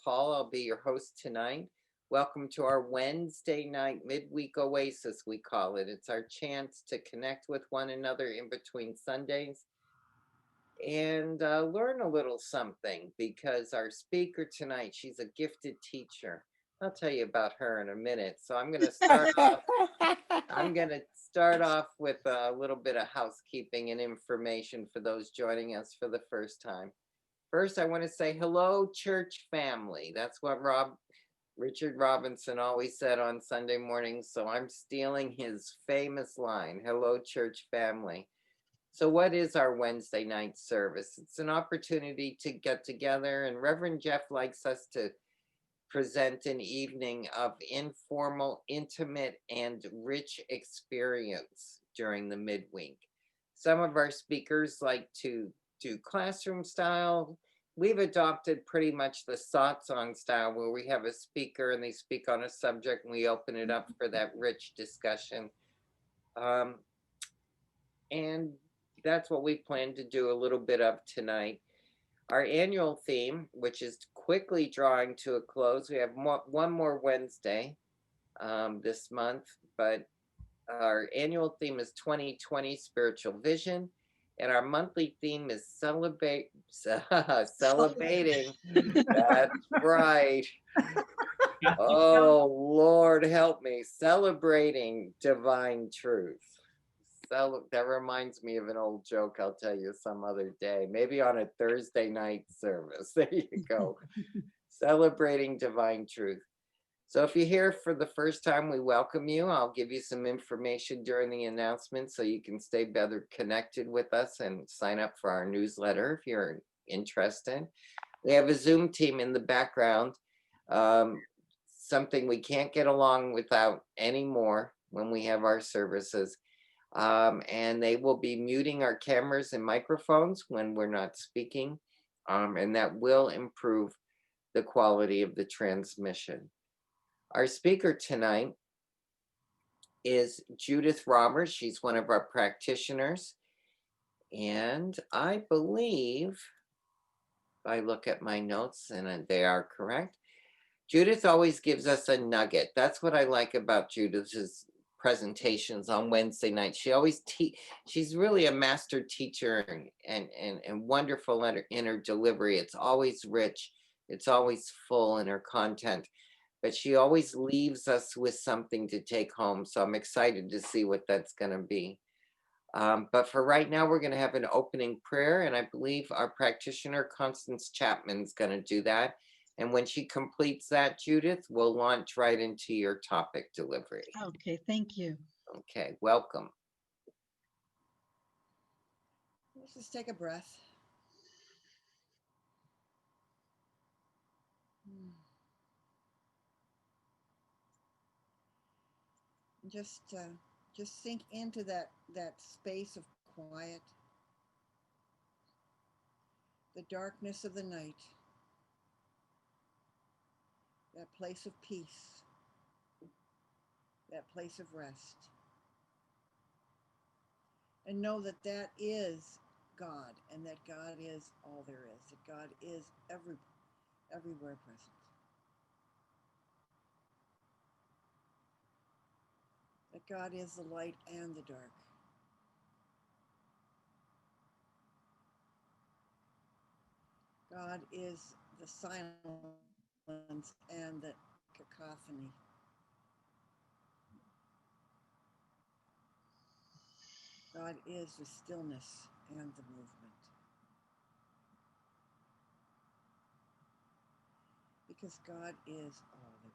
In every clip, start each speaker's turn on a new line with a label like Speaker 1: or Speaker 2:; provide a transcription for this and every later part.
Speaker 1: Paul. I'll be your host tonight. Welcome to our Wednesday night midweek oasis, we call it. It's our chance to connect with one another in between Sundays and learn a little something because our speaker tonight, she's a gifted teacher. I'll tell you about her in a minute. So I'm going to start off. I'm going to start off with a little bit of housekeeping and information for those joining us for the first time. First, I want to say hello, church family. That's what Richard Robinson always said on Sunday mornings. So I'm stealing his famous line, hello, church family. So what is our Wednesday night service? It's an opportunity to get together, and Reverend Jeff likes us to present an evening of informal, intimate, and rich experience during the midweek. Some of our speakers like to do classroom style. We've adopted pretty much the satsang style where we have a speaker and they speak on a subject and we open it up for that rich discussion. And that's what we plan to do a little bit of tonight. Our annual theme, which is quickly drawing to a close, we have one more Wednesday this month, but our annual theme is 2020 Spiritual Vision, and our monthly theme is celebrating. That's right. Oh, Lord, help me. Celebrating divine truth. That reminds me of an old joke I'll tell you some other day, maybe on a Thursday night service. There you go. Celebrating divine truth. So if you're here for the first time, we welcome you. I'll give you some information during the announcement so you can stay better connected with us and sign up for our newsletter if you're interested. We have a Zoom team in the background, something we can't get along without anymore when we have our services. And they will be muting our cameras and microphones when we're not speaking, and that will improve the quality of the transmission. Our speaker tonight is Judith Roberts. She's one of our practitioners, and I believe, if I look at my notes and they are correct, Judith always gives us a nugget. That's what I like about Judith's presentations on Wednesday night. She always she's really a master teacher and wonderful in her delivery. It's always rich. It's always full in her content, but she always leaves us with something to take home. So I'm excited to see what that's going to be. But for right now, we're going to have an opening prayer, and I believe our practitioner, Constance Chapman, is going to do that. And when she completes that, Judith, we'll launch right into your topic delivery.
Speaker 2: Okay, thank you.
Speaker 1: Okay, welcome.
Speaker 3: Let's just take a breath. Just sink into that space of quiet, the darkness of the night, that place of peace, that place of rest. And know that that is God, and that God is all there is, that God is everywhere present. That God is the light and the dark. God is the silence and the cacophony. God is the stillness and the movement. Because God is all there is.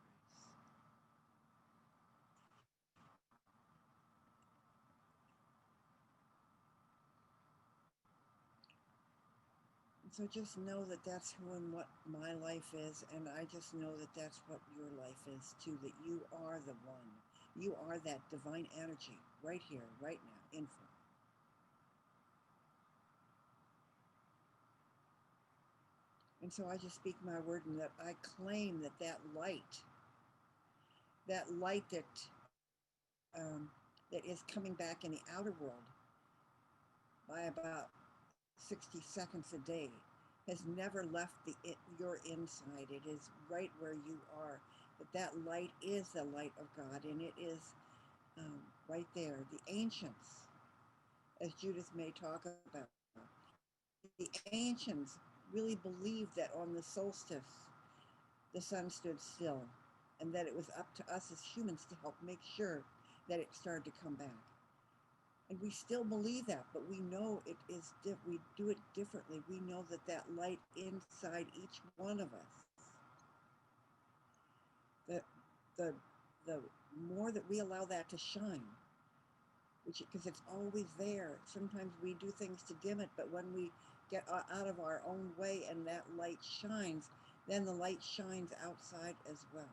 Speaker 3: And so just know that that's who and what my life is, and I just know that that's what your life is too, that you are the one. You are that divine energy right here, right now, in form. And so I just speak my word and that I claim that that light that that is coming back in the outer world by about 60 seconds a day has never left your inside. It is right where you are. But that light is the light of God, and it is right there. The ancients, as Judith may talk about, the ancients really believed that on the solstice, the sun stood still, and that it was up to us as humans to help make sure that it started to come back. And we still believe that, but we know it is we do it differently. We know that that light inside each one of us, the the the more that we allow that to shine, which because it's always there. Sometimes we do things to dim it, but when we get out of our own way and that light shines, then the light shines outside as well.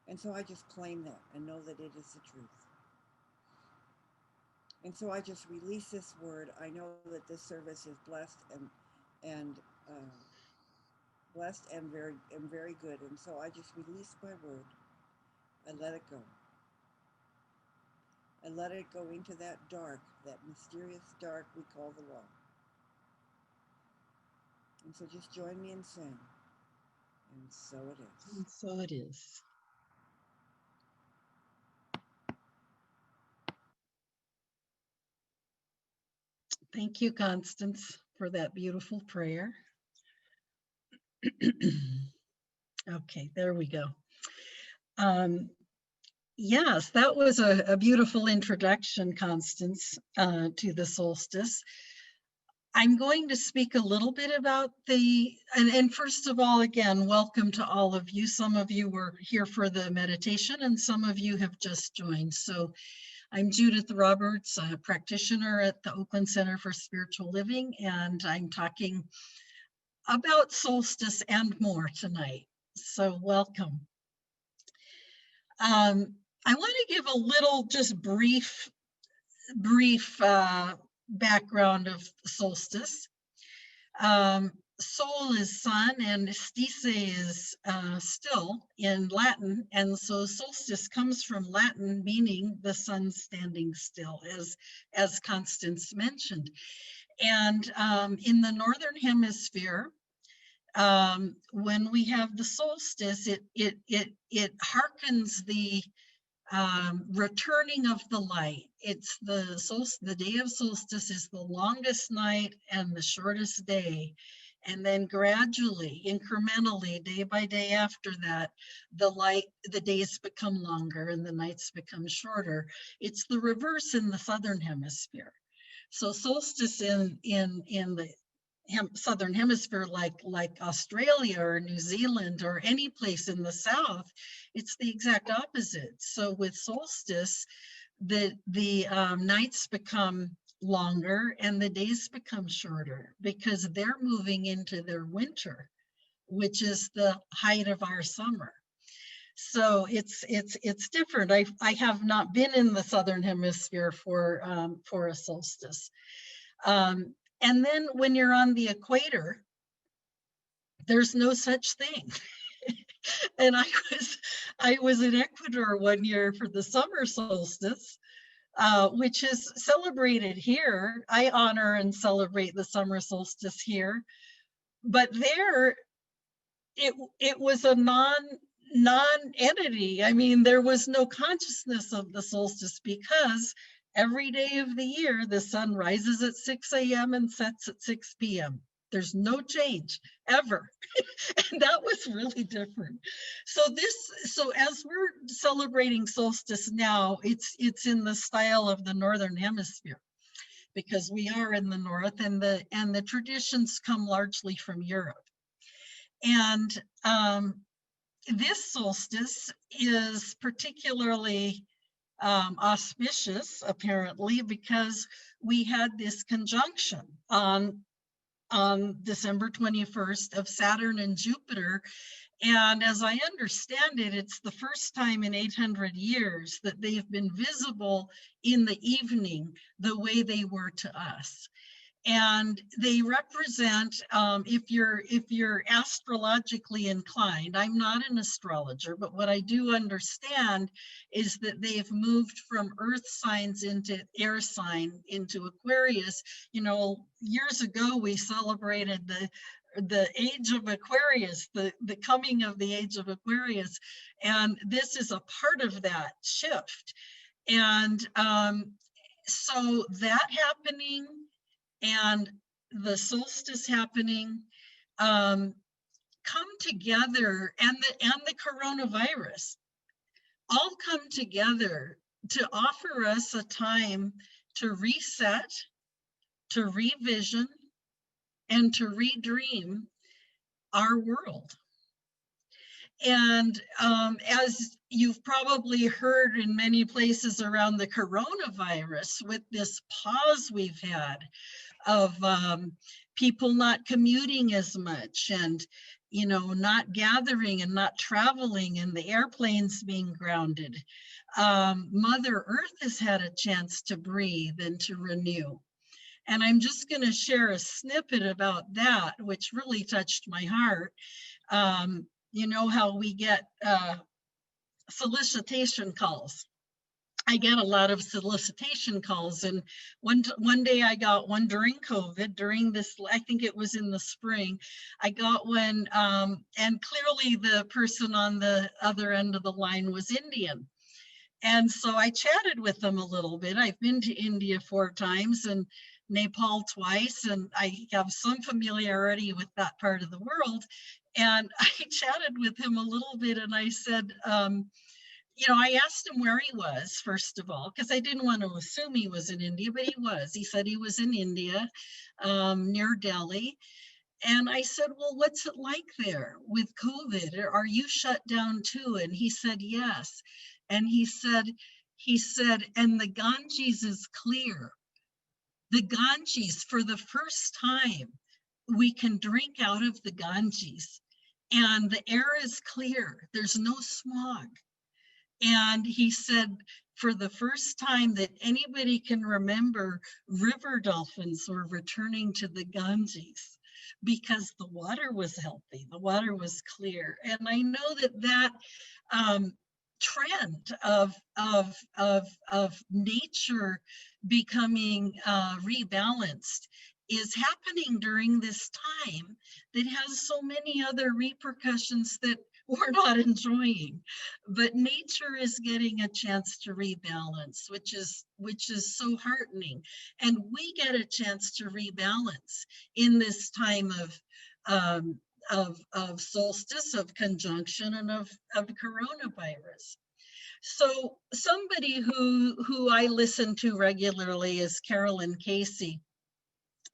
Speaker 3: And so I just claim that and know that it is the truth. And so I just release this word. I know that this service is blessed and blessed and very good. And so I just release my word. I let it go. I let it go into that dark, that mysterious dark we call the law. And so just join me in saying, and so it is.
Speaker 2: And so it is. Thank you, Constance, for that beautiful prayer. Okay, there we go. Yes, that was a beautiful introduction, Constance, to the solstice. I'm going to speak a little bit about and first of all, again, welcome to all of you. Some of you were here for the meditation and some of you have just joined. So I'm Judith Roberts, a practitioner at the Oakland Center for Spiritual Living, and I'm talking about solstice and more tonight. So welcome. I want to give a little, just brief background of solstice. Sol is sun and stice is still in Latin, and so solstice comes from Latin meaning the sun standing still, as Constance mentioned. And in the northern hemisphere, when we have the solstice, it harkens the returning of the light. It's the day of solstice is the longest night and the shortest day. And then gradually, incrementally, day by day after that, the days become longer and the nights become shorter. It's the reverse in the southern hemisphere. So solstice in the southern hemisphere, like Australia or New Zealand or any place in the south, it's the exact opposite. So with solstice, the nights become longer and the days become shorter because they're moving into their winter, which is the height of our summer. So it's different. I have not been in the southern hemisphere for a solstice. And then when you're on the equator, there's no such thing. And I was in Ecuador one year for the summer solstice, which is celebrated here. I honor and celebrate the summer solstice here. But there, it was a non-entity. I mean, there was no consciousness of the solstice because every day of the year, the sun rises at 6 a.m. and sets at 6 p.m. There's no change ever. And that was really different. So as we're celebrating solstice now, it's in the style of the northern hemisphere because we are in the north, and the traditions come largely from Europe. And this solstice is particularly auspicious, apparently, because we had this conjunction on December 21st of Saturn and Jupiter. And as I understand it, it's the first time in 800 years that they've been visible in the evening the way they were to us. And they represent, if you're astrologically inclined, I'm not an astrologer, but what I do understand is that they've moved from earth signs into air sign into Aquarius. You know, years ago we celebrated the age of Aquarius, the coming of the age of Aquarius, and this is a part of that shift. And so that happening and the solstice happening come together, and the coronavirus all come together to offer us a time to reset, to revision, and to redream our world. And as you've probably heard in many places around the coronavirus, with this pause we've had of people not commuting as much, and not gathering and not traveling, and the airplanes being grounded, Mother Earth has had a chance to breathe and to renew. And I'm just going to share a snippet about that, which really touched my heart. You know how we get solicitation calls. I get a lot of solicitation calls, and one day I got one during COVID, during this, I think it was in the spring. I got one, and clearly the person on the other end of the line was Indian. And so I chatted with them a little bit. I've been to India 4 times and Nepal twice, and I have some familiarity with that part of the world. And I chatted with him a little bit, and I said, I asked him where he was, first of all, because I didn't want to assume he was in India, but he was. He said he was in India, near Delhi. And I said, well, what's it like there with COVID? Are you shut down too? And he said, yes. And he said, and the Ganges is clear. The Ganges, for the first time, we can drink out of the Ganges, and the air is clear. There's no smog. And he said, for the first time that anybody can remember, river dolphins were returning to the Ganges because the water was healthy, the water was clear. And I know that trend of nature becoming rebalanced is happening during this time that has so many other repercussions that we're not enjoying. But nature is getting a chance to rebalance, which is so heartening. And we get a chance to rebalance in this time of solstice, of conjunction, and of coronavirus. So somebody who I listen to regularly is Carolyn Casey.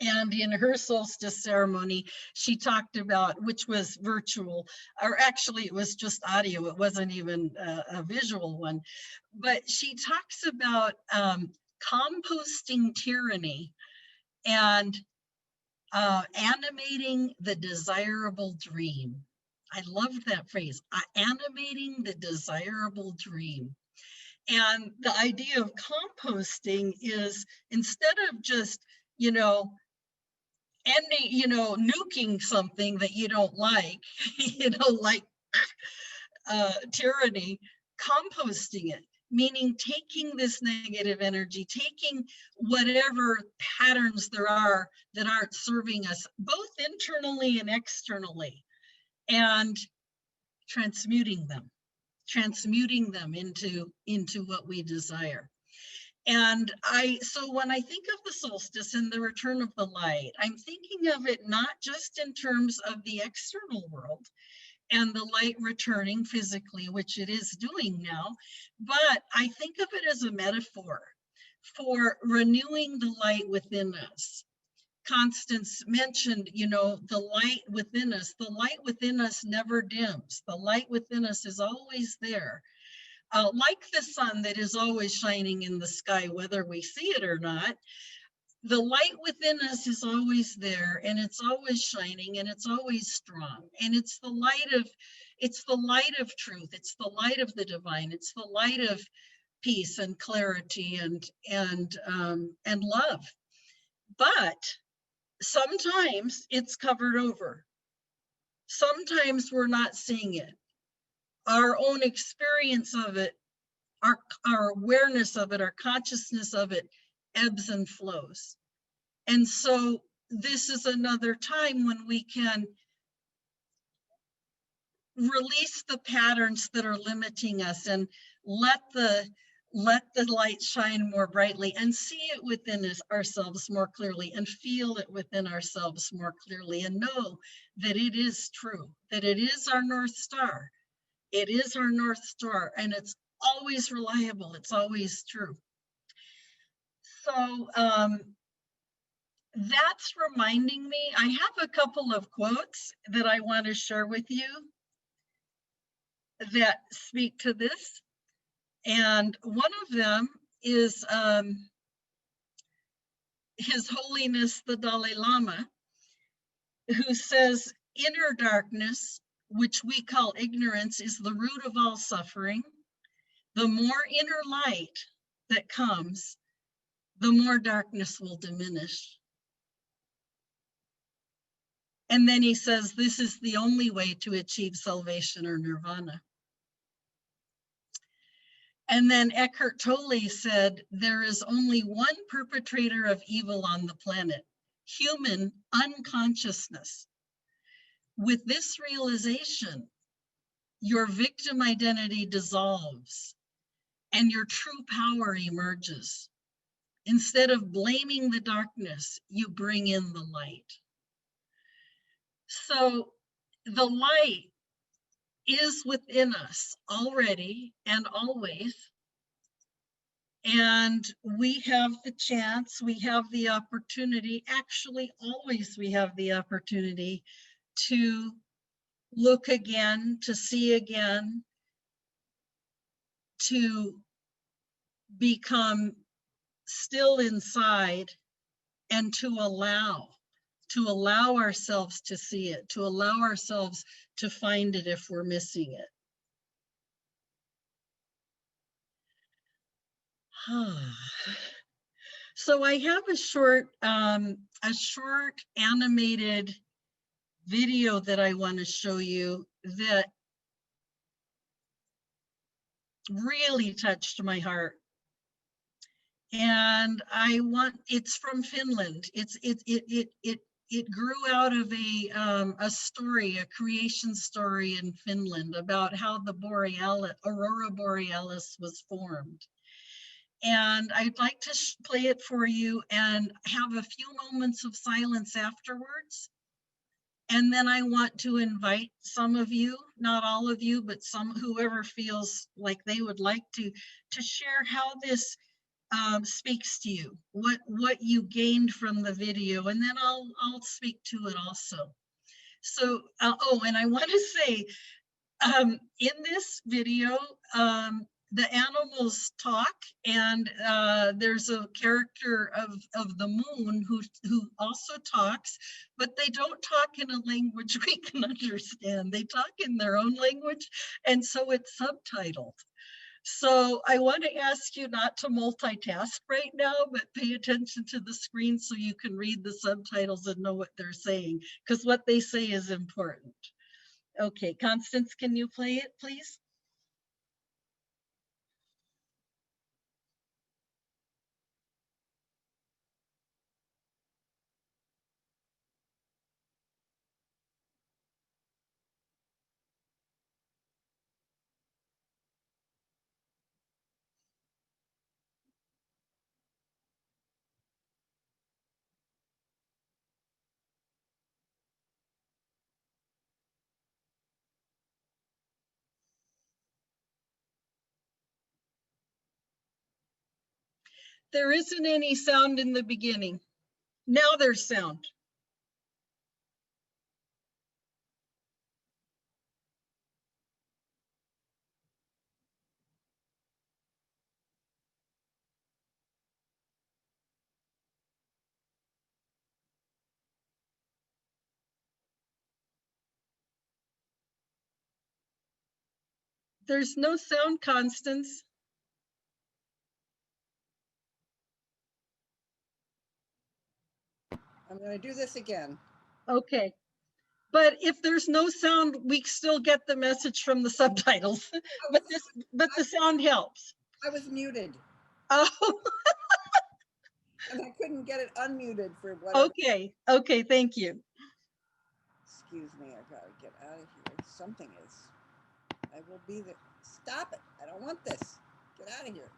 Speaker 2: And in her solstice ceremony, she talked about, which was virtual, or actually it was just audio, it wasn't even a visual one, but she talks about composting tyranny and animating the desirable dream. I loved that phrase, animating the desirable dream. And the idea of composting is, instead of just, nuking something that you don't like, like tyranny, composting it, meaning taking this negative energy, taking whatever patterns there are that aren't serving us, both internally and externally, and transmuting them into what we desire. And so when I think of the solstice and the return of the light, I'm thinking of it not just in terms of the external world and the light returning physically, which it is doing now, but I think of it as a metaphor for renewing the light within us. Constance mentioned, the light within us never dims. The light within us is always there. Like the sun that is always shining in the sky, whether we see it or not, the light within us is always there, and it's always shining, and it's always strong. And it's the light of truth. It's the light of the divine. It's the light of peace and clarity and love. But Sometimes it's covered over. Sometimes we're not seeing it. Our own experience of it, our awareness of it, our consciousness of it ebbs and flows. And so this is another time when we can release the patterns that are limiting us and let the light shine more brightly and see it within ourselves more clearly and feel it within ourselves more clearly and know that it is true, that it is our North Star. It is our North Star, and it's always reliable. It's always true. So that's reminding me, I have a couple of quotes that I want to share with you that speak to this. And one of them is His Holiness the Dalai Lama, who says, inner darkness, which we call ignorance, is the root of all suffering. The more inner light that comes, the more darkness will diminish. And then he says, this is the only way to achieve salvation or nirvana. And then Eckhart Tolle said, there is only one perpetrator of evil on the planet, human unconsciousness. With this realization, your victim identity dissolves and your true power emerges. Instead of blaming the darkness, you bring in the light. So the light is within us already and always. And we have the chance, we have the opportunity, actually always we have the opportunity to look again, to see again, to become still inside and to allow ourselves to see it, to allow ourselves to find it if we're missing it. So I have a short animated video that I want to show you that really touched my heart. And it's from Finland. It grew out of a story, a creation story in Finland about how the aurora borealis was formed. And I'd like to play it for you and have a few moments of silence afterwards. And then I want to invite some of you, not all of you, but whoever feels like they would like to share how this speaks to you, what you gained from the video, and then I'll speak to it also. So, and I want to say, in this video, the animals talk, and there's a character of the moon who also talks, but they don't talk in a language we can understand. They talk in their own language, and so it's subtitled. So I want to ask you not to multitask right now, but pay attention to the screen so you can read the subtitles and know what they're saying, because what they say is important. Okay, Constance, can you play it, please? There isn't any sound in the beginning. Now there's sound. There's no sound, Constance.
Speaker 3: I'm going to do this again.
Speaker 2: Okay. But if there's no sound, we still get the message from the subtitles. But the sound helps.
Speaker 3: I was muted
Speaker 2: Oh,
Speaker 3: and I couldn't get it unmuted for whatever.
Speaker 2: okay. Okay, thank you.
Speaker 3: Excuse me, I gotta get out of here. Something is. I will be there. Stop it. I don't want this. Get out of here.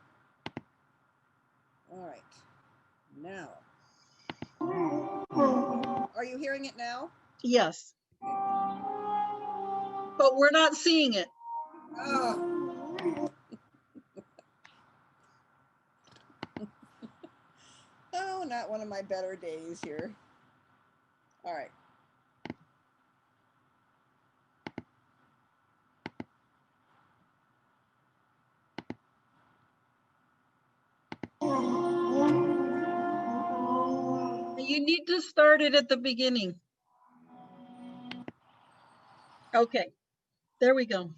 Speaker 3: All right. Now. Are you hearing it now?
Speaker 2: Yes. But we're not seeing it.
Speaker 3: Oh. Oh, not one of my better days here. All right.
Speaker 2: You need to start it at the beginning. Okay, there we go.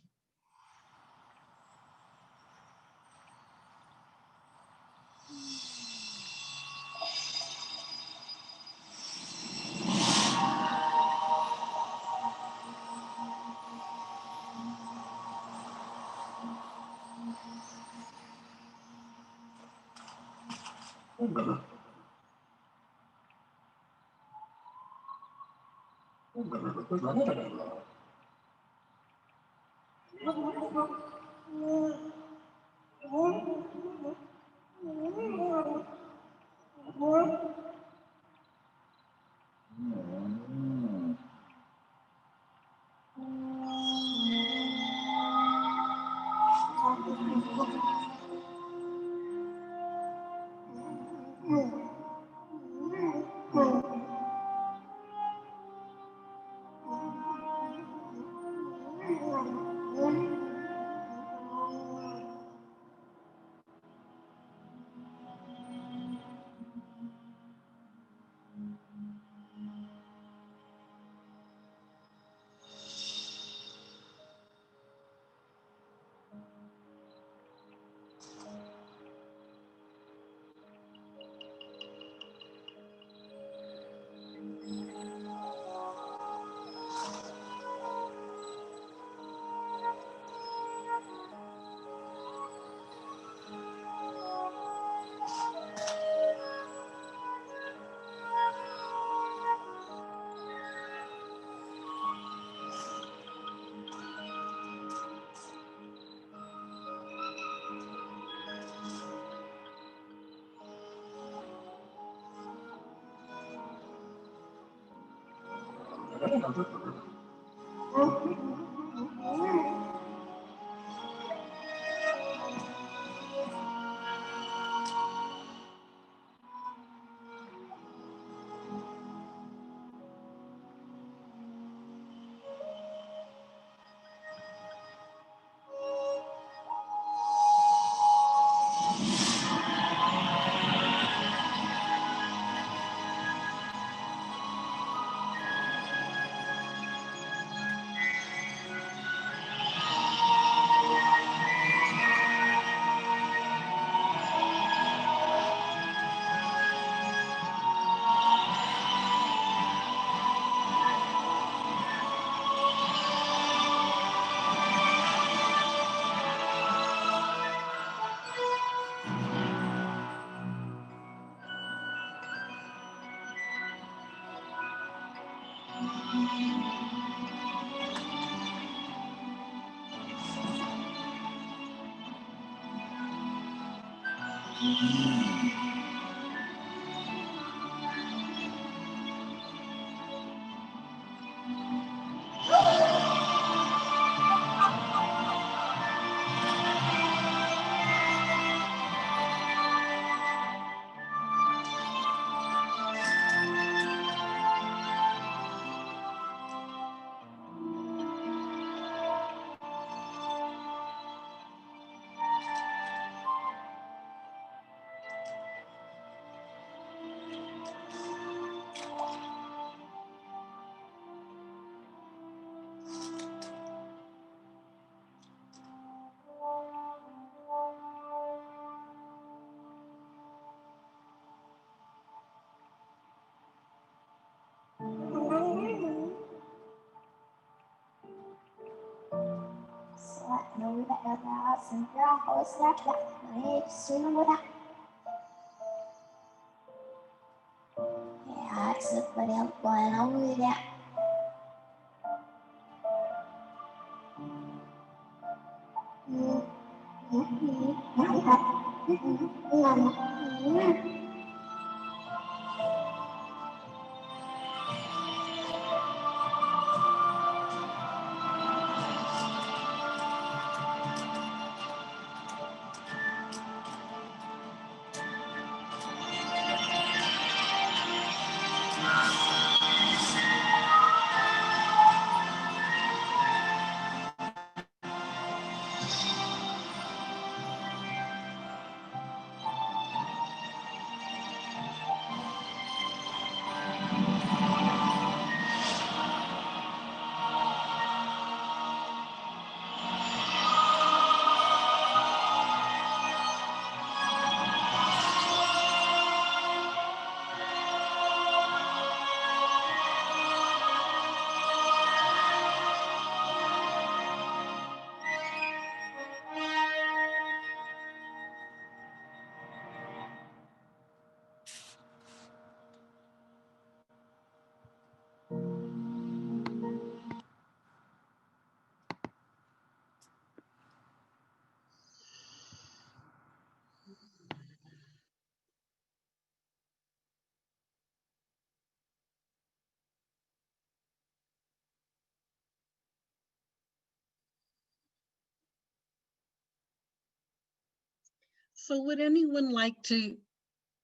Speaker 2: So would anyone like to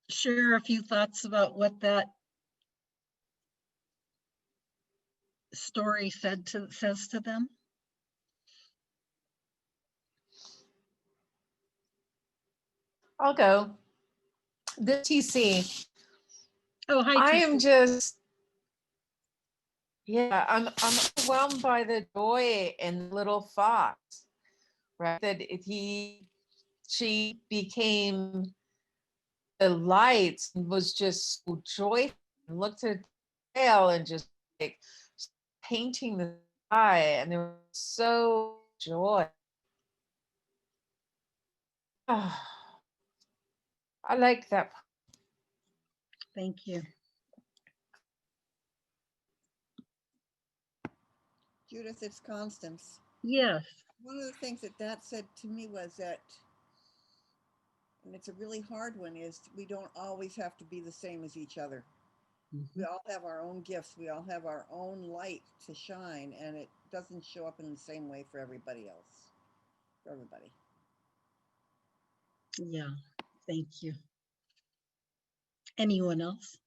Speaker 2: share a few thoughts about what that story says to them?
Speaker 4: I'll go. This TC.
Speaker 2: Oh, hi,
Speaker 4: I
Speaker 2: TC.
Speaker 4: am just, yeah, I'm overwhelmed by the joy in little fox, right? That she became the light and was just so joyful and looked at the tail and just like painting the sky, and there was so joy. Oh, I like that.
Speaker 2: Thank you.
Speaker 3: Judith, it's Constance.
Speaker 2: Yes.
Speaker 3: One of the things that said to me was that, and it's a really hard one, is we don't always have to be the same as each other. We all have our own gifts. We all have our own light to shine, and it doesn't show up in the same way for everybody else. For everybody.
Speaker 2: Yeah, thank you. Anyone else?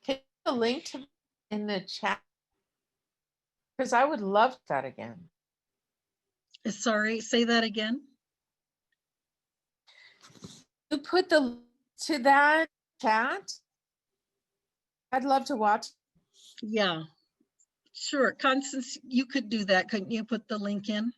Speaker 4: Can you put a link to in the chat? Because I would love that again.
Speaker 2: Sorry, say that again.
Speaker 4: You put the link to that chat? I'd love to watch.
Speaker 2: Yeah, sure. Constance, you could do that. Couldn't you put the link in?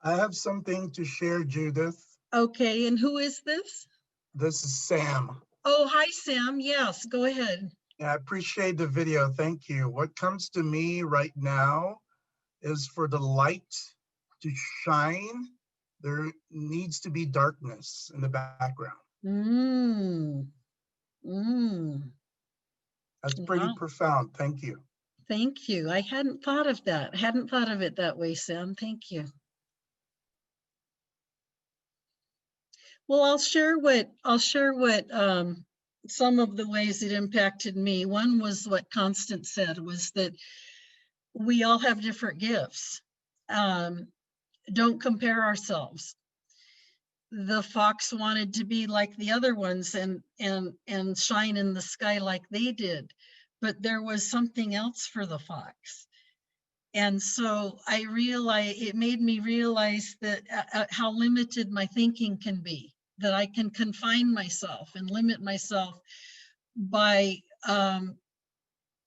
Speaker 5: I have something to share, Judith.
Speaker 2: Okay, and who is this?
Speaker 5: This is Sam.
Speaker 2: Oh, hi, Sam. Yes, go ahead.
Speaker 5: Yeah, I appreciate the video. Thank you. What comes to me right now is for the light to shine, there needs to be darkness in the background. That's pretty profound. Thank you.
Speaker 2: Thank you. I hadn't thought of that. Hadn't thought of it that way, Sam. Thank you. Well, I'll share what some of the ways it impacted me. One was what Constance said, was that we all have different gifts. Don't compare ourselves. The fox wanted to be like the other ones and shine in the sky like they did, but there was something else for the fox. And so it made me realize that how limited my thinking can be, that I can confine myself and limit myself by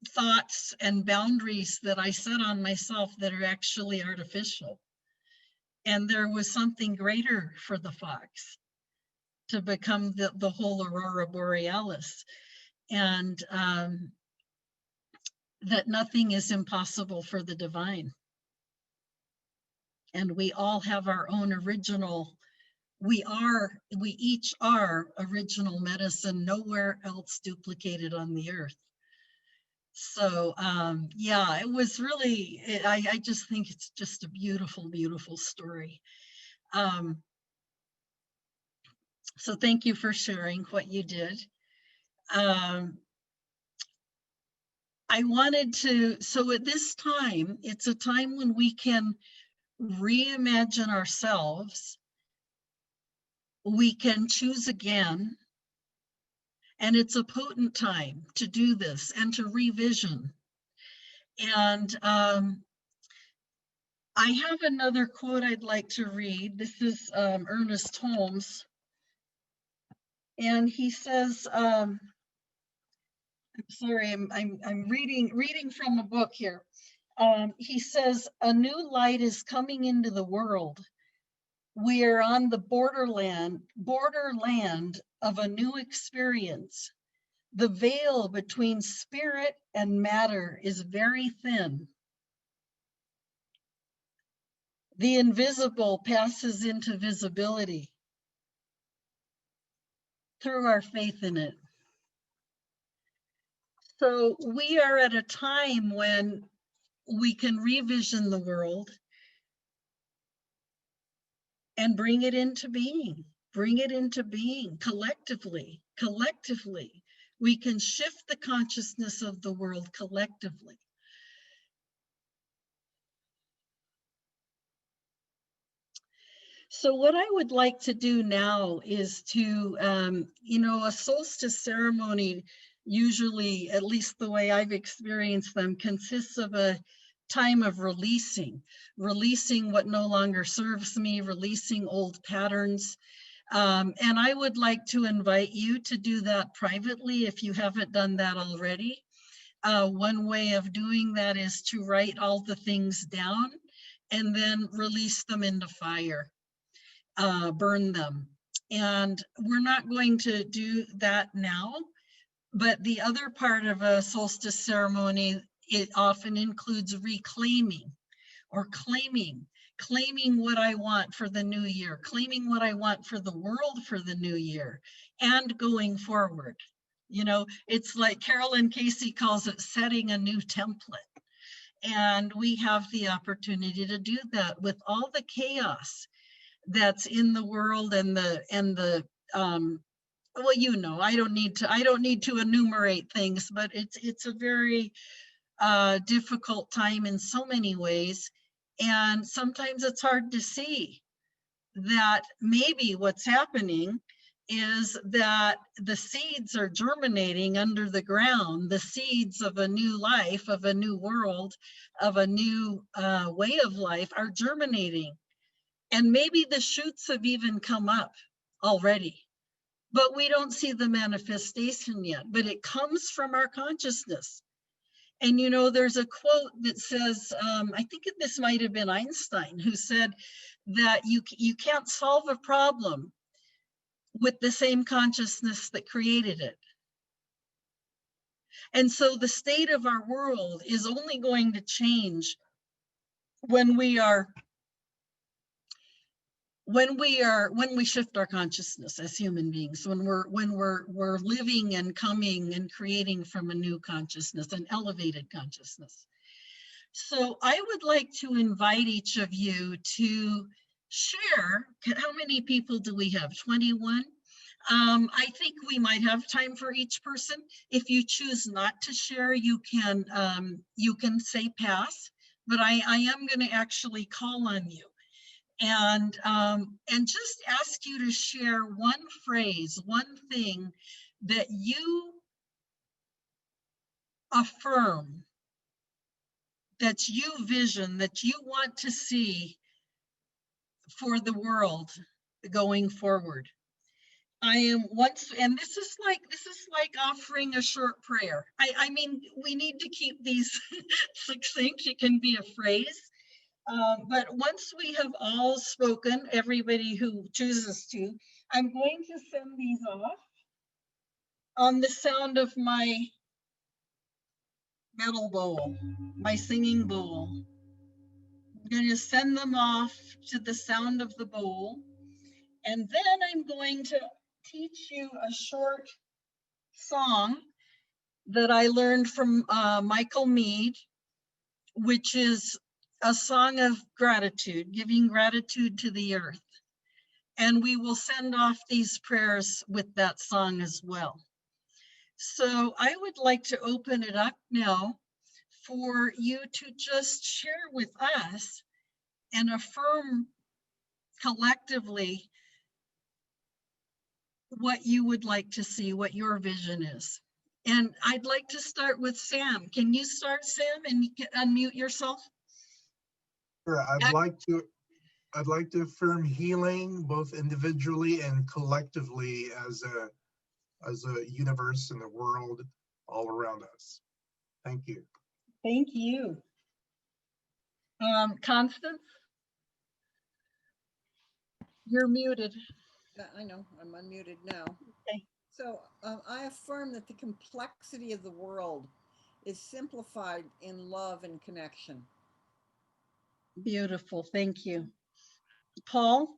Speaker 2: thoughts and boundaries that I set on myself that are actually artificial. And there was something greater for the fox. to become the whole aurora borealis, and that nothing is impossible for the divine. And we all have our own original, we each are original medicine, nowhere else duplicated on the earth. So yeah, it was really, I just think it's just a beautiful, beautiful story. So thank you for sharing what you did. I wanted to, so at this time, it's a time when we can reimagine ourselves. We can choose again. And it's a potent time to do this and to revision. And I have another quote I'd like to read. This is Ernest Holmes. And he says, I'm sorry, I'm reading from a book here. He says, a new light is coming into the world. We are on the borderland of a new experience. The veil between spirit and matter is very thin. The invisible passes into visibility through our faith in it. So we are at a time when we can revision the world and bring it into being collectively. We can shift the consciousness of the world collectively. So what I would like to do now is to, a solstice ceremony, usually, at least the way I've experienced them, consists of a time of releasing what no longer serves me, releasing old patterns. And I would like to invite you to do that privately if you haven't done that already. One way of doing that is to write all the things down and then release them into fire. Burn them. And we're not going to do that now, but the other part of a solstice ceremony, it often includes reclaiming or claiming what I want for the new year, claiming what I want for the world for the new year, and going forward. It's like Carolyn Casey calls it setting a new template. And we have the opportunity to do that with all the chaos that's in the world and the well, I don't need to enumerate things, but it's a very difficult time in so many ways, and sometimes it's hard to see that maybe what's happening is that the seeds are germinating under the ground, the seeds of a new life, of a new world, of a new way of life are germinating. And maybe the shoots have even come up already, but we don't see the manifestation yet, but it comes from our consciousness. And there's a quote that says, I think this might have been Einstein, who said that you can't solve a problem with the same consciousness that created it. And so the state of our world is only going to change when we shift our consciousness as human beings, when we're living and coming and creating from a new consciousness, an elevated consciousness. So I would like to invite each of you to share. How many people do we have? 21. I think we might have time for each person. If you choose not to share, you can say pass, but I am going to actually call on you. And just ask you to share one phrase, one thing that you affirm, that you vision, that you want to see for the world going forward. And this is like offering a short prayer. I mean, we need to keep these succinct. It can be a phrase. But once we have all spoken, everybody who chooses to, I'm going to send these off on the sound of my metal bowl, my singing bowl. I'm going to send them off to the sound of the bowl. And then I'm going to teach you a short song that I learned from Michael Mead, which is a song of gratitude, giving gratitude to the earth. And we will send off these prayers with that song as well. So I would like to open it up now for you to just share with us and affirm collectively what you would like to see, what your vision is. And I'd like to start with Sam. Can you start, Sam, and you can unmute yourself?
Speaker 5: Sure, I'd like to affirm healing both individually and collectively as a universe and the world all around us. Thank you.
Speaker 2: Thank you. Constance, you're muted.
Speaker 3: Yeah, I know, I'm unmuted now.
Speaker 2: Okay.
Speaker 3: So I affirm that the complexity of the world is simplified in love and connection.
Speaker 2: Beautiful, thank you. Paul?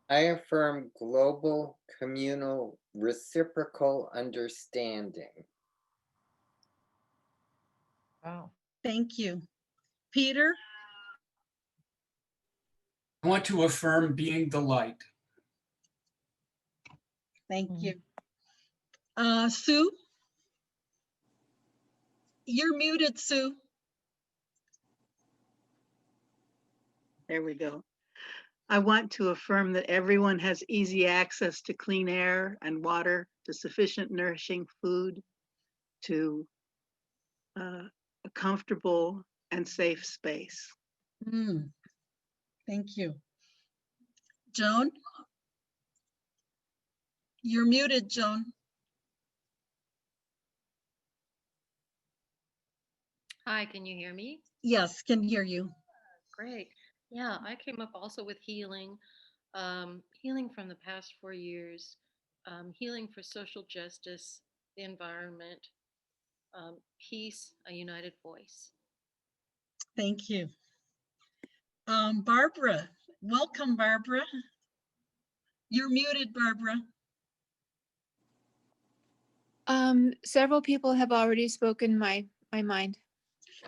Speaker 1: I affirm global, communal, reciprocal understanding.
Speaker 4: Wow.
Speaker 2: Thank you. Peter?
Speaker 6: I want to affirm being the light.
Speaker 2: Thank you. Sue? You're muted, Sue.
Speaker 7: There we go. I want to affirm that everyone has easy access to clean air and water, to sufficient nourishing food, to a comfortable and safe space.
Speaker 2: Thank you. Joan? You're muted, Joan.
Speaker 8: Hi, can you hear me?
Speaker 2: Yes, can hear you.
Speaker 8: Great. Yeah, I came up also with healing, healing from the past 4 years, healing for social justice, the environment, peace, a united voice.
Speaker 2: Thank you. Barbara, welcome, Barbara. You're muted, Barbara.
Speaker 9: Several people have already spoken my mind.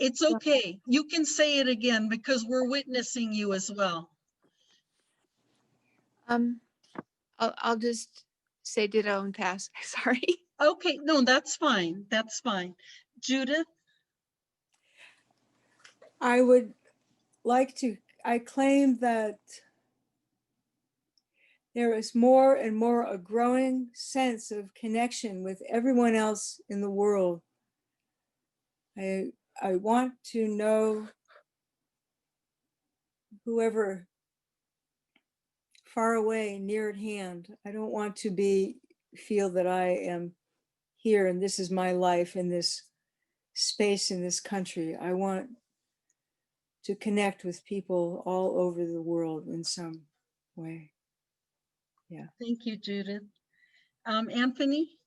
Speaker 2: It's okay. You can say it again because we're witnessing you as well.
Speaker 9: I'll just say ditto and pass. Sorry.
Speaker 2: Okay, no, that's fine. That's fine. Judith?
Speaker 10: I would like to, I claim that there is more and more a growing sense of connection with everyone else in the world. I want to know whoever far away, near at hand. I don't want to feel that I am here and this is my life in this space in this country. I want to connect with people all over the world in some way. Yeah.
Speaker 2: Thank you, Judith. Anthony?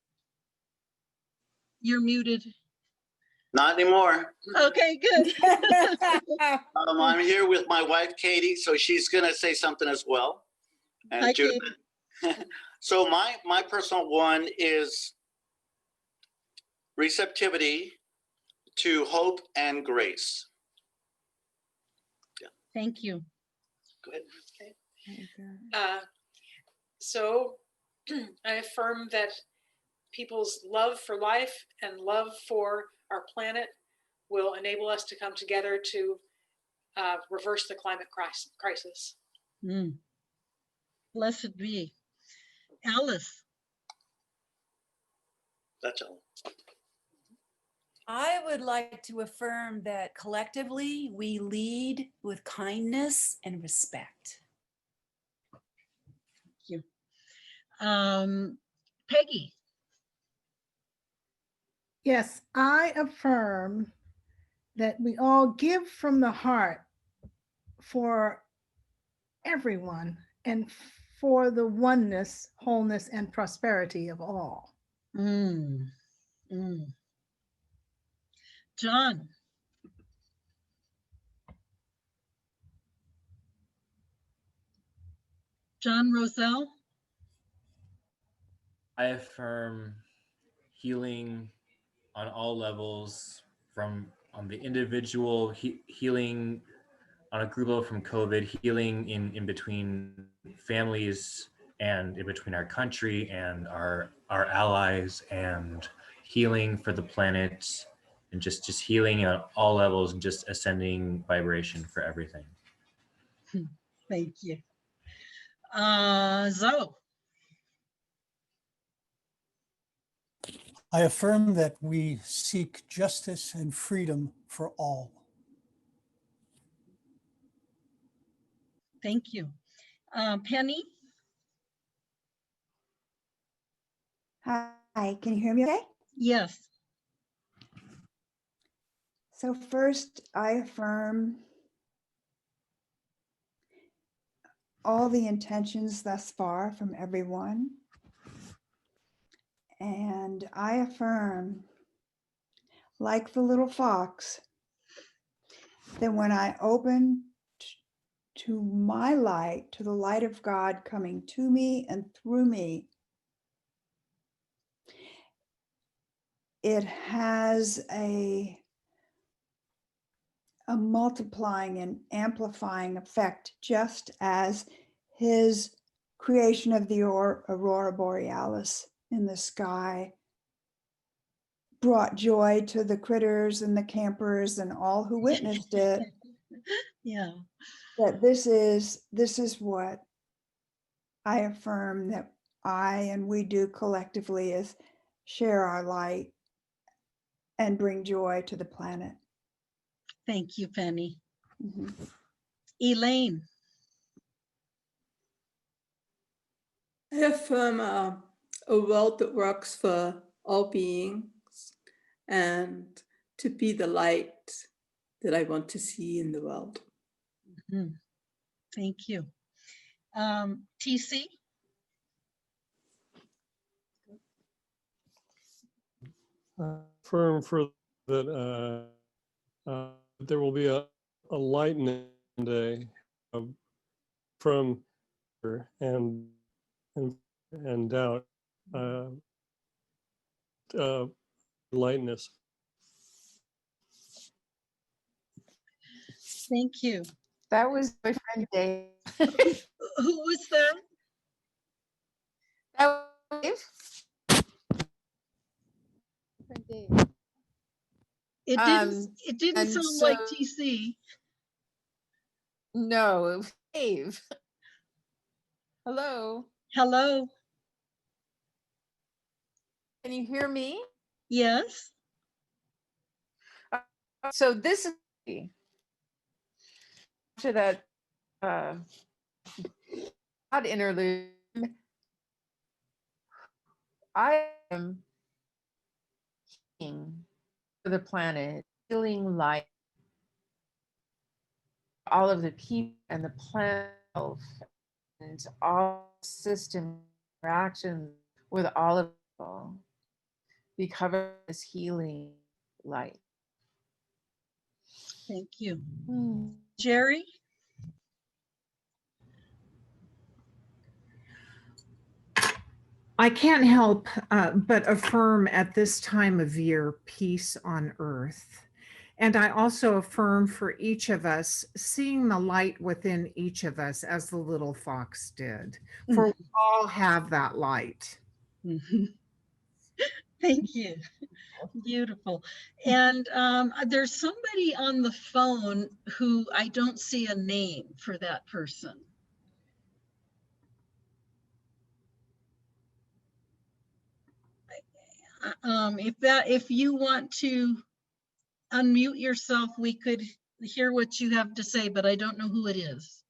Speaker 2: You're muted.
Speaker 11: Not anymore.
Speaker 2: Okay, good.
Speaker 11: I'm here with my wife, Katie, so she's going to say something as well. And
Speaker 2: Hi,
Speaker 11: Judith.
Speaker 2: Katie.
Speaker 11: So my personal one is receptivity to hope and grace. Yeah.
Speaker 2: Thank you.
Speaker 11: Go ahead.
Speaker 10: Okay.
Speaker 12: So I affirm that people's love for life and love for our planet will enable us to come together to reverse the climate crisis.
Speaker 2: Blessed be. Alice?
Speaker 11: That's all.
Speaker 13: I would like to affirm that collectively we lead with kindness and respect.
Speaker 2: Thank you. Peggy?
Speaker 14: Yes, I affirm that we all give from the heart for everyone and for the oneness, wholeness, and prosperity of all.
Speaker 2: Mm, mm. John. John Roselle.
Speaker 15: I affirm healing on all levels, from on the individual healing on a group level from COVID, healing in between families and in between our country and our allies, and healing for the planet, and just healing on all levels, and just ascending vibration for everything.
Speaker 2: Thank you. Zoe.
Speaker 16: I affirm that we seek justice and freedom for all.
Speaker 2: Thank you. Penny.
Speaker 17: Hi, can you hear me okay?
Speaker 2: Yes.
Speaker 17: So first, I affirm all the intentions thus far from everyone. And I affirm, like the little fox, that when I open to my light, to the light of God coming to me and through me, it has a multiplying and amplifying effect, just as his creation of the aurora borealis in the sky brought joy to the critters and the campers and all who witnessed it.
Speaker 2: Yeah.
Speaker 17: That this is what I affirm that I and we do collectively, is share our light and bring joy to the planet.
Speaker 2: Thank you, Penny.
Speaker 17: Mm-hmm.
Speaker 2: Elaine.
Speaker 18: I affirm a world that works for all beings, and to be the light that I want to see in the world.
Speaker 2: Mm-hmm. Thank you. TC.
Speaker 19: Affirm for that there will be a lightning day from and doubt, lightness.
Speaker 2: Thank you.
Speaker 4: That was boyfriend Dave.
Speaker 2: Who was that?
Speaker 4: That was Dave.
Speaker 2: It didn't sound like TC.
Speaker 4: No, it was Dave. Hello.
Speaker 2: Hello.
Speaker 4: Can you hear me?
Speaker 2: Yes.
Speaker 4: So this is after that odd interlude. I am healing for the planet, healing light, all of the people and the planet, and all system interactions with all of people, be covered in this healing light.
Speaker 2: Thank you. Jerry?
Speaker 20: I can't help but affirm at this time of year peace on earth. And I also affirm for each of us seeing the light within each of us as the little fox did. For we all have that light.
Speaker 2: Thank you. Beautiful. And there's somebody on the phone who I don't see a name for that person. If you want to unmute yourself, we could hear what you have to say, but I don't know who it is.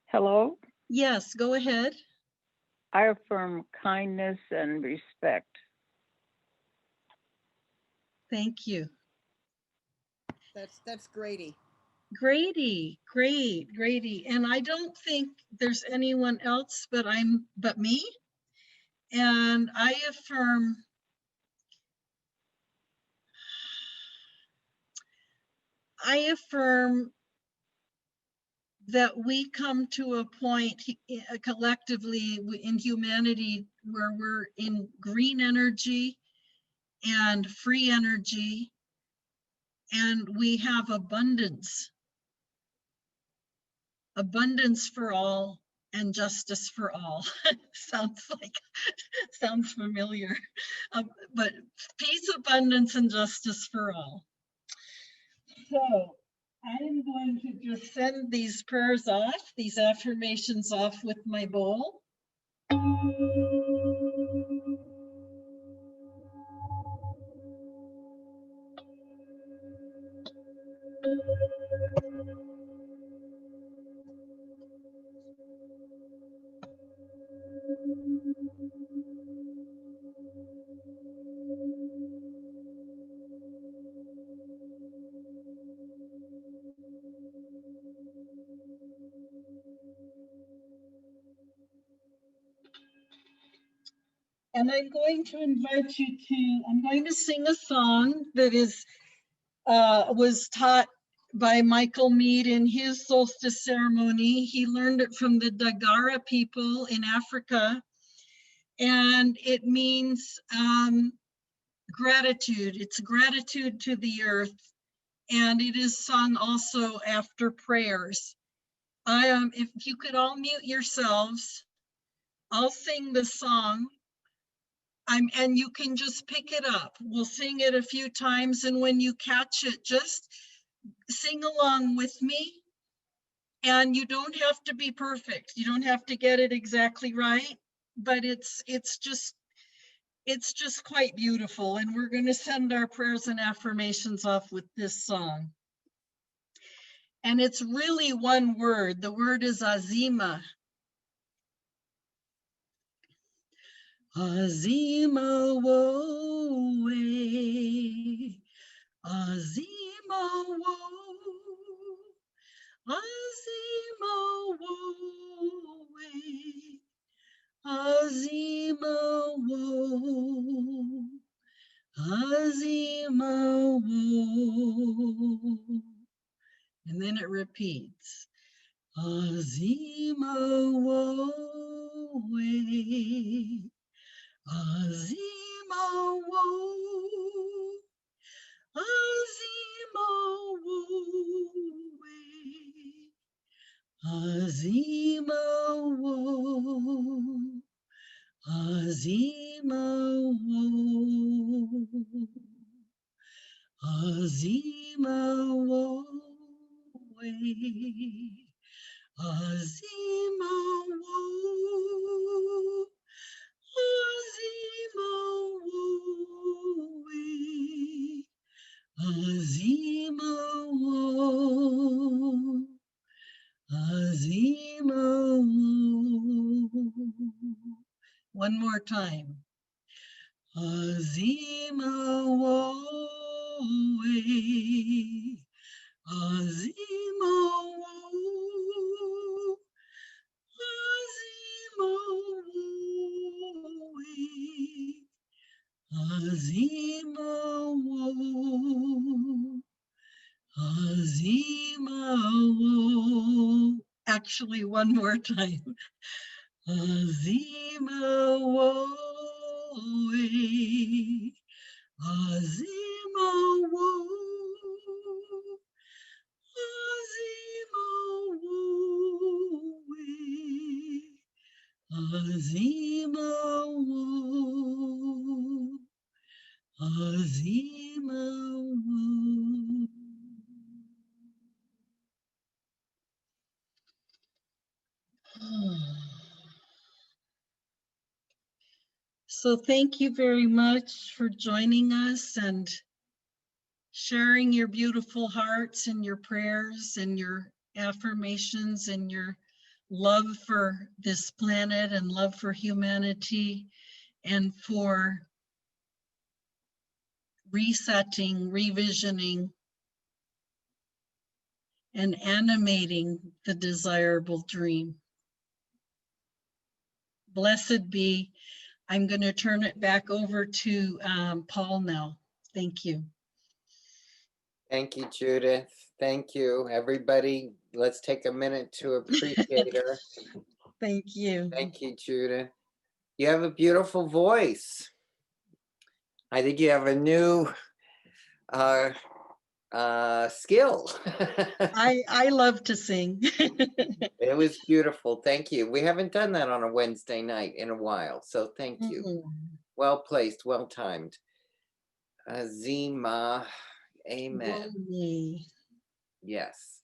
Speaker 21: Hello?
Speaker 2: Yes, go ahead.
Speaker 21: I affirm kindness and respect.
Speaker 2: Thank you.
Speaker 3: That's Grady.
Speaker 2: Grady, Grady. And I don't think there's anyone else but me. And I affirm that we come to a point collectively in humanity where we're in green energy and free energy, and we have abundance for all and justice for all. Sounds familiar, but peace, abundance, and justice for all. So I am going to just send these prayers off, these affirmations off with my bowl. And I'm going to invite you I'm going to sing a song that was taught by Michael Mead in his solstice ceremony. He learned it from the Dagara people in Africa. And it means gratitude. It's gratitude to the earth. And it is sung also after prayers. If you could all mute yourselves, I'll sing the song. And you can just pick it up. We'll sing it a few times, and when you catch it, just sing along with me. And you don't have to be perfect. You don't have to get it exactly right, but it's just quite beautiful. And we're going to send our prayers and affirmations off with this song. And it's really one word. The word is Azima. Azima woe, Azima woe, Azima woe, Azima woe, Azima woe. And then it repeats. Azima woe, Azima woe, Azima woe, Azima woe, Azima woe, Azima woe, Azima woe, Azima woe, Azima woe, Azima woe. One more time. Azima woe, Azima woe, Azima woe, Azima woe, Azima woe. Actually, one more time. Azima woe, Azima woe, Azima woe, Azima woe, Azima woe. So thank you very much for joining us and sharing your beautiful hearts and your prayers and your affirmations and your love for this planet and love for humanity and for resetting, revisioning and animating the desirable dream. Blessed be. I'm going to turn it back over to Paul now. Thank you.
Speaker 1: Thank you, Judith. Thank you, everybody. Let's take a minute to appreciate her.
Speaker 2: Thank you.
Speaker 1: Thank you, Judith. You have a beautiful voice. I think you have a new skill.
Speaker 2: I love to sing.
Speaker 1: It was beautiful. Thank you. We haven't done that on a Wednesday night in a while, so thank you. Well placed, well timed. Zima, amen.
Speaker 2: Yay.
Speaker 1: Yes.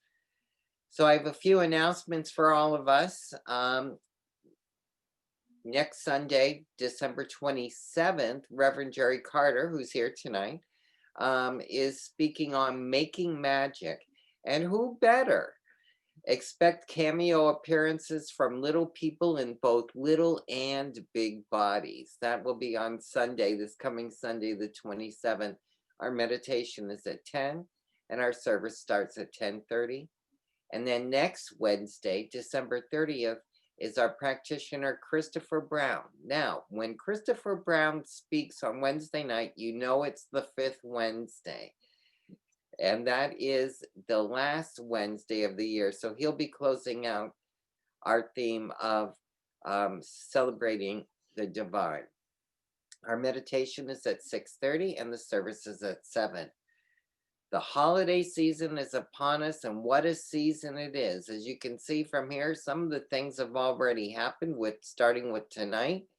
Speaker 1: So I have a few announcements for all of us. Next Sunday, December 27th, Reverend Jerry Carter, who's here tonight, is speaking on making magic. And who better? Expect cameo appearances from little people in both little and big bodies. That will be on Sunday, this coming Sunday, the 27th. Our meditation is at 10 and our service starts at 10:30. And then next Wednesday, December 30th, is our practitioner, Christopher Brown. Now, when Christopher Brown speaks on Wednesday night, you know it's the 5th Wednesday. And that is the last Wednesday of the year. So he'll be closing out our theme of celebrating the divine. Our meditation is at 6:30 and the service is at 7. The holiday season is upon us, and what a season it is. As you can see from here, some of the things have already happened, starting with tonight.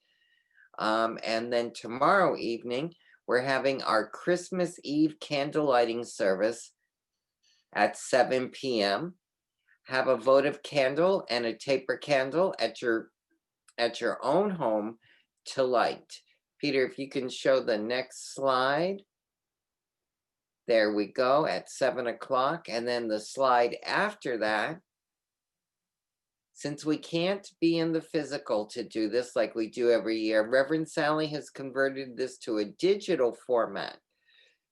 Speaker 1: And then tomorrow evening, we're having our Christmas Eve candle lighting service at 7 p.m. Have a votive candle and a taper candle at your own home to light. Peter, if you can show the next slide. There we go, at 7 o'clock. And then the slide after that, since we can't be in the physical to do this like we do every year, Reverend Sally has converted this to a digital format.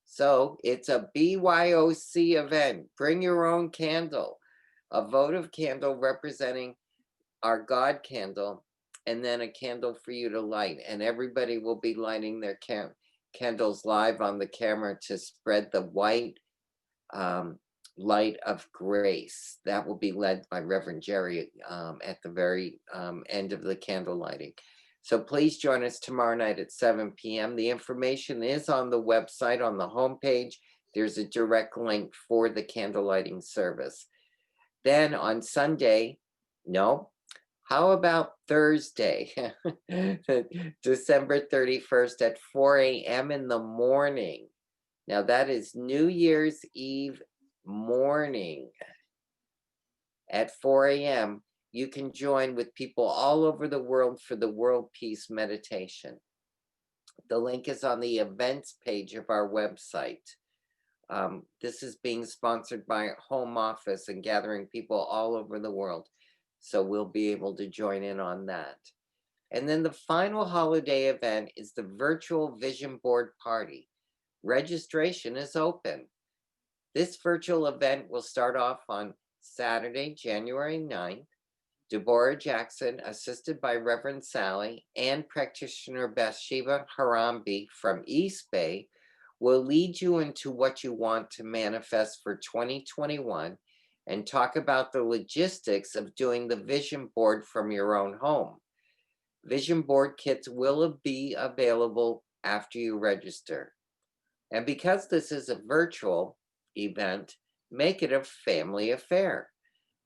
Speaker 1: So it's a BYOC event. Bring your own candle, a votive candle representing our God candle, and then a candle for you to light. And everybody will be lighting their candles live on the camera to spread the white light of grace. That will be led by Reverend Jerry at the very end of the candle lighting. So please join us tomorrow night at 7 p.m. The information is on the website on the homepage. There's a direct link for the candle lighting service. Then on Sunday, no, how about Thursday, December 31st at 4 a.m. in the morning. Now that is New Year's Eve morning at 4 a.m. You can join with people all over the world for the World Peace Meditation. The link is on the events page of our website. This is being sponsored by Home Office and gathering people all over the world. So we'll be able to join in on that. And then the final holiday event is the virtual vision board party. Registration is open. This virtual event will start off on Saturday, January 9th. Deborah Jackson, assisted by Reverend Sally and practitioner Bathsheba Harambe from East Bay, will lead you into what you want to manifest for 2021 and talk about the logistics of doing the vision board from your own home. Vision board kits will be available after you register. And because this is a virtual event, make it a family affair.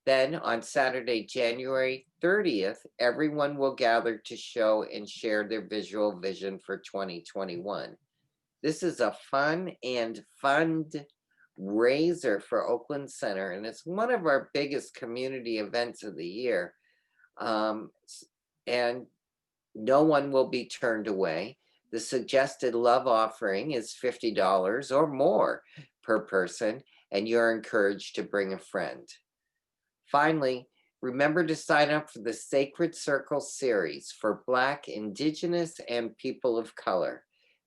Speaker 1: Then on Saturday, January 30th, everyone will gather to show and share their visual vision for 2021. This is a fun and fundraiser for Oakland Center, and it's one of our biggest community events of the year. And no one will be turned away. The suggested love offering is $50 or more per person, and you're encouraged to bring a friend. Finally, remember to sign up for the Sacred Circle series for Black, Indigenous, and people of color.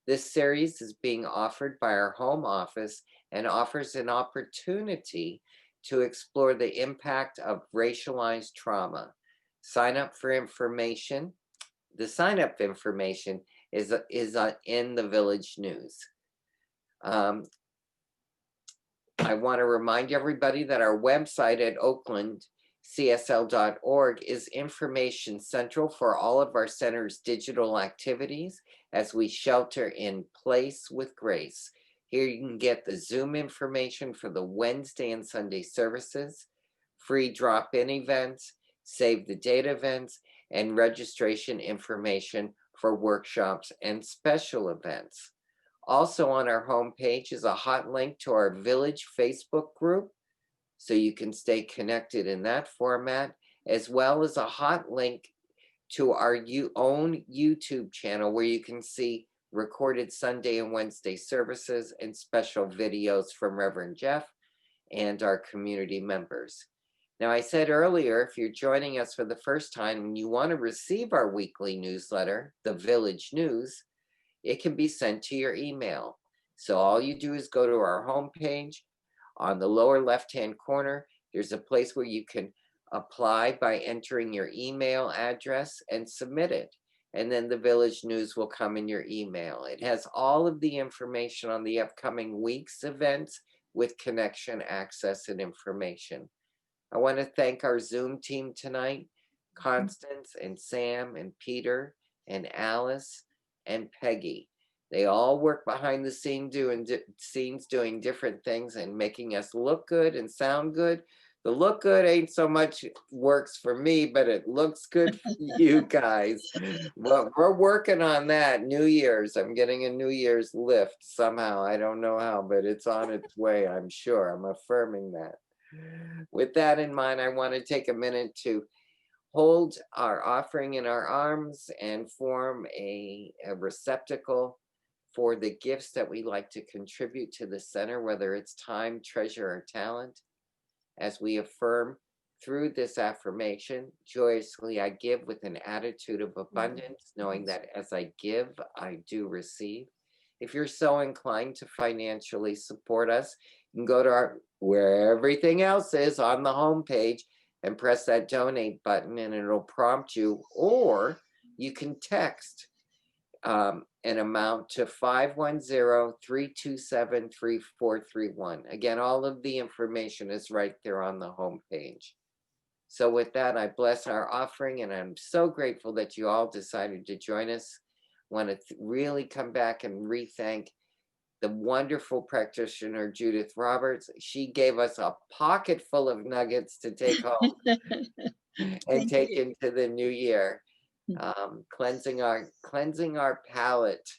Speaker 1: This series is being offered by our home office and offers an opportunity to explore the impact of racialized trauma. Sign up for information. The sign up information is in the Village News. I want to remind everybody that our website at oaklandcsl.org is information central for all of our center's digital activities as we shelter in place with grace. Here you can get the Zoom information for the Wednesday and Sunday services, free drop-in events, save the date events, and registration information for workshops and special events. Also on our homepage is a hot link to our Village Facebook group, so you can stay connected in that format, as well as a hot link to our own YouTube channel where you can see recorded Sunday and Wednesday services and special videos from Reverend Jeff and our community members. Now, I said earlier, if you're joining us for the first time and you want to receive our weekly newsletter, The Village News, it can be sent to your email. So all you do is go to our homepage. On the lower left-hand corner, there's a place where you can apply by entering your email address and submit it. And then the Village News will come in your email. It has all of the information on the upcoming week's events with connection, access, and information. I want to thank our Zoom team tonight, Constance and Sam and Peter and Alice and Peggy. They all work behind the scenes doing different things and making us look good and sound good. The look good ain't so much works for me, but it looks good for you guys. Well, we're working on that. New Year's, I'm getting a New Year's lift somehow. I don't know how, but it's on its way, I'm sure. I'm affirming that. With that in mind, I want to take a minute to hold our offering in our arms and form a receptacle for the gifts that we like to contribute to the center, whether it's time, treasure, or talent. As we affirm through this affirmation, joyously I give with an attitude of abundance, knowing that as I give, I do receive. If you're so inclined to financially support us, you can go to where everything else is on the homepage and press that donate button and it'll prompt you, or you can text an amount to 510-327-3431. Again, all of the information is right there on the homepage. So with that, I bless our offering, and I'm so grateful that you all decided to join us. I want to really come back and re-thank the wonderful practitioner, Judith Roberts. She gave us a pocket full of nuggets to take home and take into the new year. Cleansing our palate,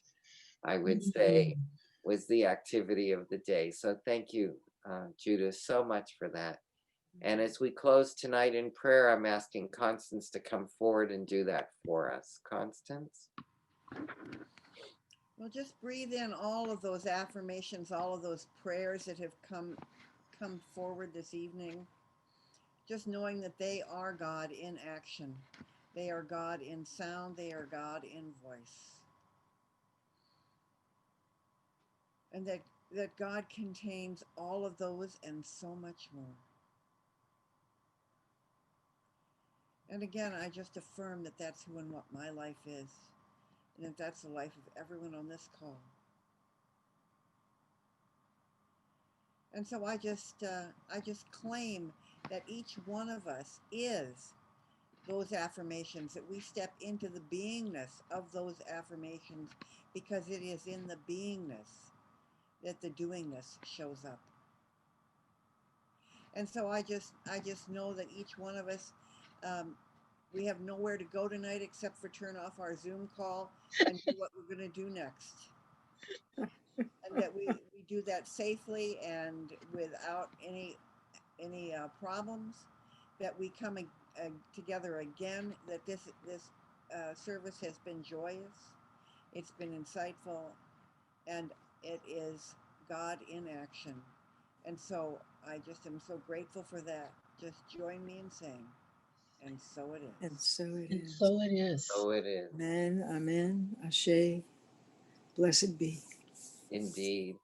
Speaker 1: I would say, was the activity of the day. So thank you, Judith, so much for that. And as we close tonight in prayer, I'm asking Constance to come forward and do that for us. Constance?
Speaker 3: Well, just breathe in all of those affirmations, all of those prayers that have come forward this evening. Just knowing that they are God in action. They are God in sound. They are God in voice. And that God contains all of those and so much more. And again, I just affirm that that's who and what my life is. And that that's the life of everyone on this call. And so I just claim that each one of us is those affirmations, that we step into the beingness of those affirmations, because it is in the beingness that the doingness shows up. And so I just know that each one of us, we have nowhere to go tonight except for turn off our Zoom call and do what we're going to do next. And that we do that safely and without any problems, that we come together again, that this service has been joyous, it's been insightful, and it is God in action. And so I just am so grateful for that. Just join me in saying, and so it is.
Speaker 10: And so it is.
Speaker 2: So it is.
Speaker 1: So it is.
Speaker 10: Amen, amen, ashe, blessed be.
Speaker 1: Indeed.